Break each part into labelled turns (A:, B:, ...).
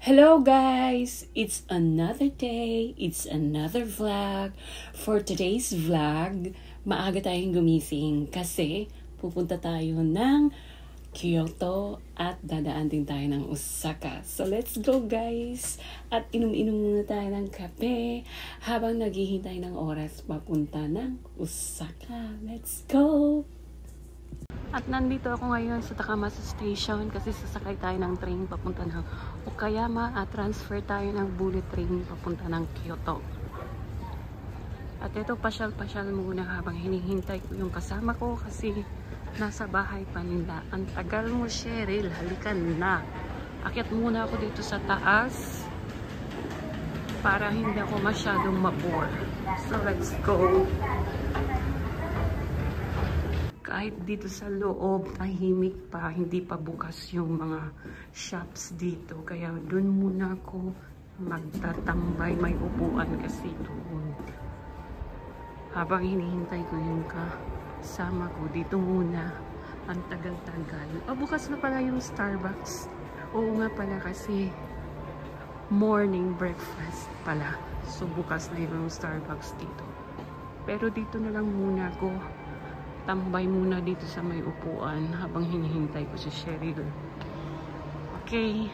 A: Hello guys! It's another day, it's another vlog. For today's vlog, maaga tayong gumising kasi pupunta tayo ng Kyoto at dadaan din tayo ng Osaka. So let's go guys! At inom-inom muna tayo ng kape habang naghihintay ng oras papunta ng Osaka. Let's go! At nandito ako ngayon sa Takamatsu Station kasi sasakay tayo ng train papunta ng Okayama at transfer tayo ng bullet train papunta ng Kyoto. At ito, pasyal-pasyal muna habang hinihintay ko yung kasama ko kasi nasa bahay pa nila. Ang tagal mo, Cheryl, halikan na. Akyat muna ako dito sa taas para hindi ako masyadong mabore. So let's go! Kahit dito sa loob, tahimik pa, hindi pa bukas yung mga shops dito. Kaya dun muna ako magtatambay, may upuan kasi doon. Habang hinihintay ko yung kasama ko, dito muna. Ang tagal-tagal. Oh, bukas na pala yung Starbucks. Oo nga pala kasi morning breakfast pala. So bukas na yung Starbucks dito. Pero dito na lang muna ako. Tambay muna dito sa may upuan habang hinihintay ko si Cheryl. Okay.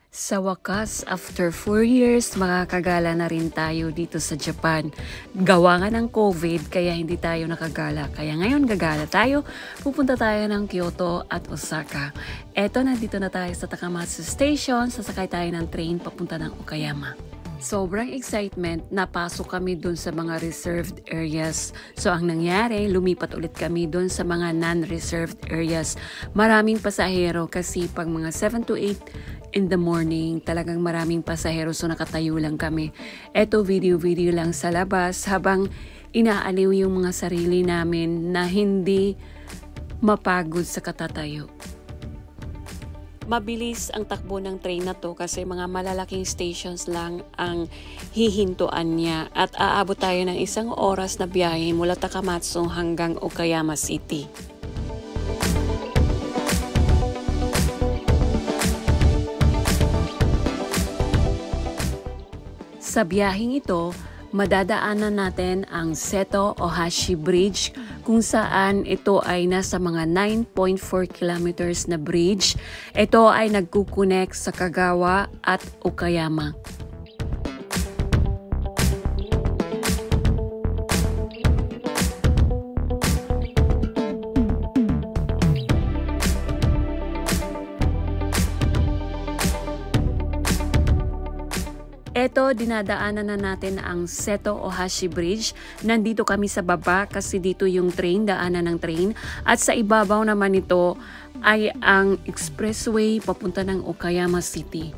A: Sa wakas, after 4 years, makakagala na rin tayo dito sa Japan. Gawa nga ng COVID, kaya hindi tayo nakagala. Kaya ngayon gagala tayo. Pupunta tayo ng Kyoto at Osaka. Eto, nandito na tayo sa Takamatsu Station. Sasakay tayo ng train papunta ng Okayama. Sobrang excitement, napasok kami dun sa mga reserved areas. So ang nangyari, lumipat ulit kami dun sa mga non-reserved areas. Maraming pasahero kasi pag mga 7 to 8 in the morning, talagang maraming pasahero. So nakatayo lang kami. Eto, video lang sa labas habang inaaliw yung mga sarili namin na hindi mapagod sa katatayo. Mabilis ang takbo ng train na to kasi mga malalaking stations lang ang hihintuan niya at aabot tayo ng 1 oras na biyahe mula Takamatsu hanggang Okayama City. Sa biyaheng ito, madadaanan natin ang Seto Ohashi Bridge kung saan ito ay nasa mga 9.4 kilometers na bridge. Ito ay nagkukonek sa Kagawa at Okayama. Eto, dinadaanan na natin ang Seto Ohashi Bridge. Nandito kami sa baba kasi dito yung train, daanan ng train. At sa ibabaw naman ito ay ang expressway papunta ng Okayama City.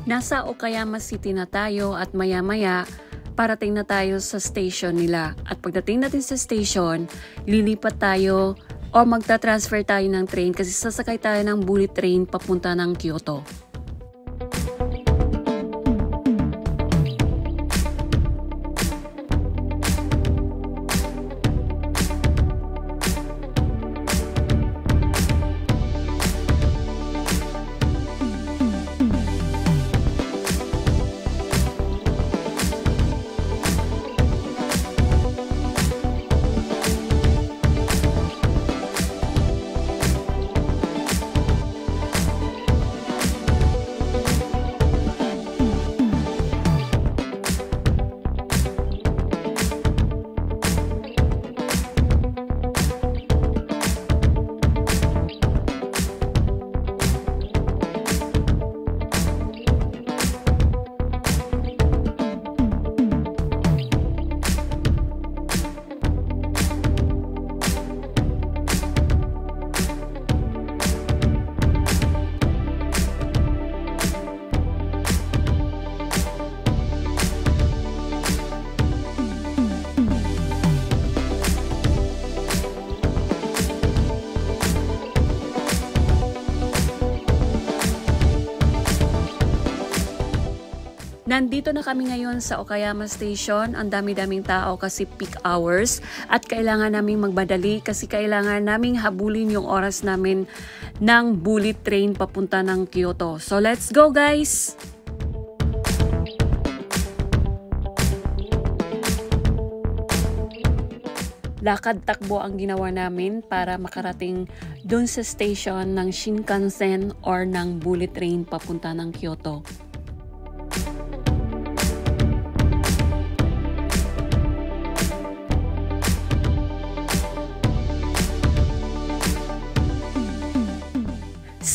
A: Nasa Okayama City na tayo at maya-maya parating na tayo sa station nila. At pagdating natin sa station, lilipat tayo o magta-transfer tayo ng train kasi sasakay tayo ng bullet train papunta ng Kyoto. Nandito na kami ngayon sa Okayama Station. Ang dami-daming tao kasi peak hours. At kailangan naming magmadali kasi kailangan naming habulin yung oras namin ng bullet train papunta ng Kyoto. So let's go guys! Lakad-takbo ang ginawa namin para makarating dun sa station ng Shinkansen or ng bullet train papunta ng Kyoto.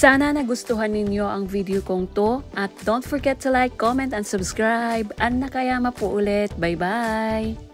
A: Sana nagustuhan ninyo ang video kong to at don't forget to like, comment, and subscribe. Anna Kayama po ulit. Bye-bye!